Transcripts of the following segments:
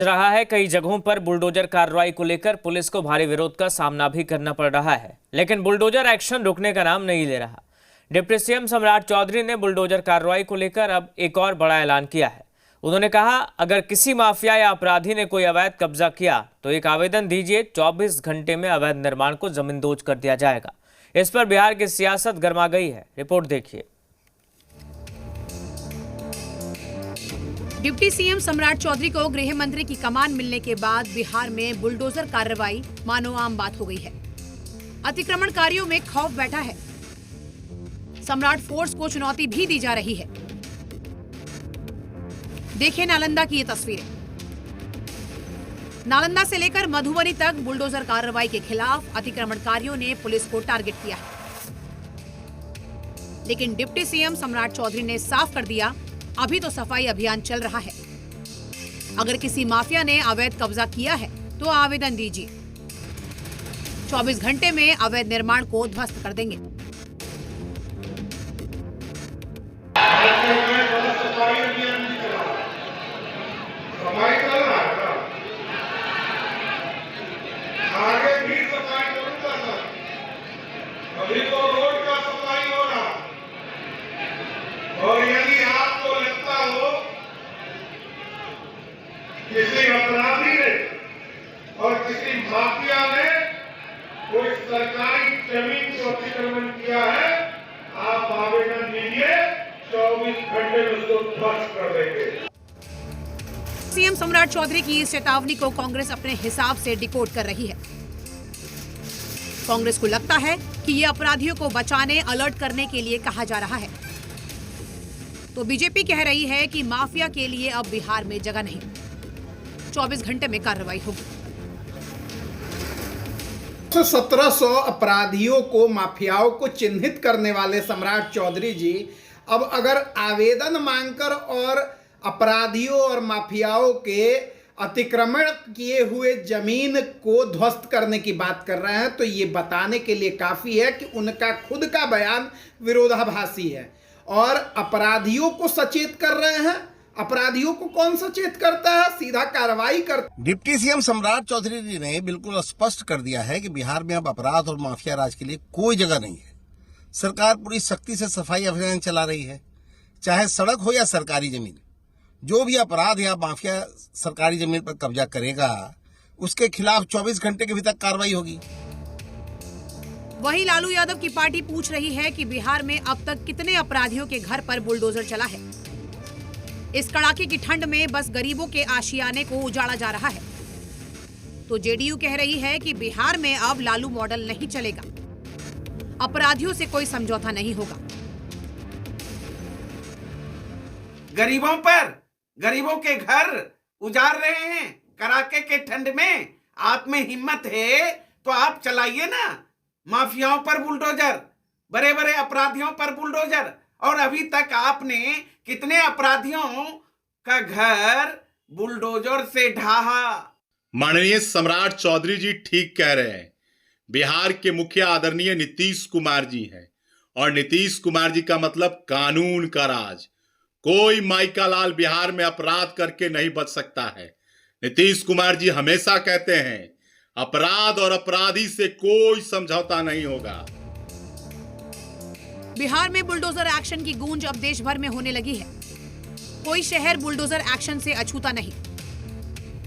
रहा है। कई जगहों पर बुलडोजर कार्रवाई को लेकर पुलिस को भारी विरोध का सामना भी करना पड़ रहा है, लेकिन बुलडोजर एक्शन रुकने का नाम नहीं ले रहा। डिप्टी सीएम सम्राट चौधरी ने बुलडोजर कार्रवाई को लेकर अब एक और बड़ा ऐलान किया है। उन्होंने कहा, अगर किसी माफिया या अपराधी ने कोई अवैध कब्जा किया तो एक आवेदन दीजिए, 24 घंटे में अवैध निर्माण को जमींदोज कर दिया जाएगा। इस पर बिहार की सियासत गर्मा गई है। रिपोर्ट देखिए। डिप्टी सीएम सम्राट चौधरी को गृह मंत्री की कमान मिलने के बाद बिहार में बुलडोजर कार्रवाई मानो आम बात हो गई है। अतिक्रमणकारियों में खौफ बैठा है। सम्राट फोर्स को चुनौती भी दी जा रही है। देखिए नालंदा की ये तस्वीरें। नालंदा से लेकर मधुबनी तक बुलडोजर कार्रवाई के खिलाफ अतिक्रमणकारियों ने पुलिस को टारगेट किया है, लेकिन डिप्टी सीएम सम्राट चौधरी ने साफ कर दिया, अभी तो सफाई अभियान चल रहा है। अगर किसी माफिया ने अवैध कब्जा किया है तो आवेदन दीजिए, 24 घंटे में अवैध निर्माण को ध्वस्त कर देंगे। आगे भी सफाई करूंगा सर, अभी तो रोड का सफाई हो रहा। और यदि आपको लगता हो किसी अपराधी ने और किसी माफिया ने कोई सरकारी जमीन को अतिक्रमण किया है, आप आवेदन दीजिए, 24 घंटे में उसको ध्वस्त कर देंगे। सीएम सम्राट चौधरी की इस चेतावनी को कांग्रेस अपने हिसाब से डिकोड कर रही है। कांग्रेस को लगता है कि ये अपराधियों को बचाने, अलर्ट करने के लिए कहा जा रहा है, तो बीजेपी कह रही है कि माफिया के लिए अब बिहार में जगह नहीं, 24 घंटे में कार्रवाई होगी। 1700 अपराधियों को, माफियाओं को चिन्हित करने वाले सम्राट चौधरी जी अब अगर आवेदन मांगकर और अपराधियों और माफियाओं के अतिक्रमण किए हुए जमीन को ध्वस्त करने की बात कर रहे हैं, तो ये बताने के लिए काफी है कि उनका खुद का बयान विरोधाभासी है और अपराधियों को सचेत कर रहे हैं। अपराधियों को कौन सचेत करता है? सीधा कार्रवाई करता। डिप्टी सीएम सम्राट चौधरी जी ने बिल्कुल स्पष्ट कर दिया है कि बिहार में अब अपराध और माफिया राज के लिए कोई जगह नहीं है। सरकार पूरी सख्ती से सफाई अभियान चला रही है, चाहे सड़क हो या सरकारी जमीन। जो भी अपराध या माफिया सरकारी जमीन पर कब्जा करेगा, उसके खिलाफ 24 घंटे के भीतर कार्रवाई होगी। वहीं लालू यादव की पार्टी पूछ रही है कि बिहार में अब तक कितने अपराधियों के घर पर बुलडोजर चला है। इस कड़ाके की ठंड में बस गरीबों के आशियाने को उजाड़ा जा रहा है। तो जेडीयू कह रही है कि बिहार में अब लालू मॉडल नहीं चलेगा, अपराधियों से कोई समझौता नहीं होगा। गरीबों पर, गरीबों के घर उजाड़ रहे हैं कड़ाके के ठंड में। आप में हिम्मत है तो आप चलाइए ना माफियाओं पर बुलडोजर, बड़े बड़े अपराधियों पर बुलडोजर। और अभी तक आपने कितने अपराधियों का घर बुलडोजर से ढाहा। माननीय सम्राट चौधरी जी ठीक कह रहे हैं। बिहार के मुखिया आदरणीय नीतीश कुमार जी हैं, और नीतीश कुमार जी का मतलब कानून का राज। कोई माइका लाल बिहार में अपराध करके नहीं बच सकता है। नीतीश कुमार जी हमेशा कहते हैं, अपराध और अपराधी से कोई समझौता नहीं होगा। बिहार में बुलडोजर एक्शन की गूंज अब देश भर में होने लगी है। कोई शहर बुलडोजर एक्शन से अछूता नहीं।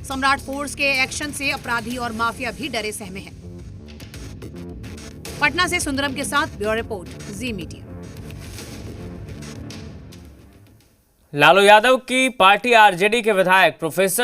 सम्राट फोर्स के एक्शन से अपराधी और माफिया भी डरे सहमे हैं। पटना से सुंदरम के साथ ब्यूरो रिपोर्ट, जी मीडिया। लालू यादव की पार्टी आरजेडी के विधायक प्रोफेसर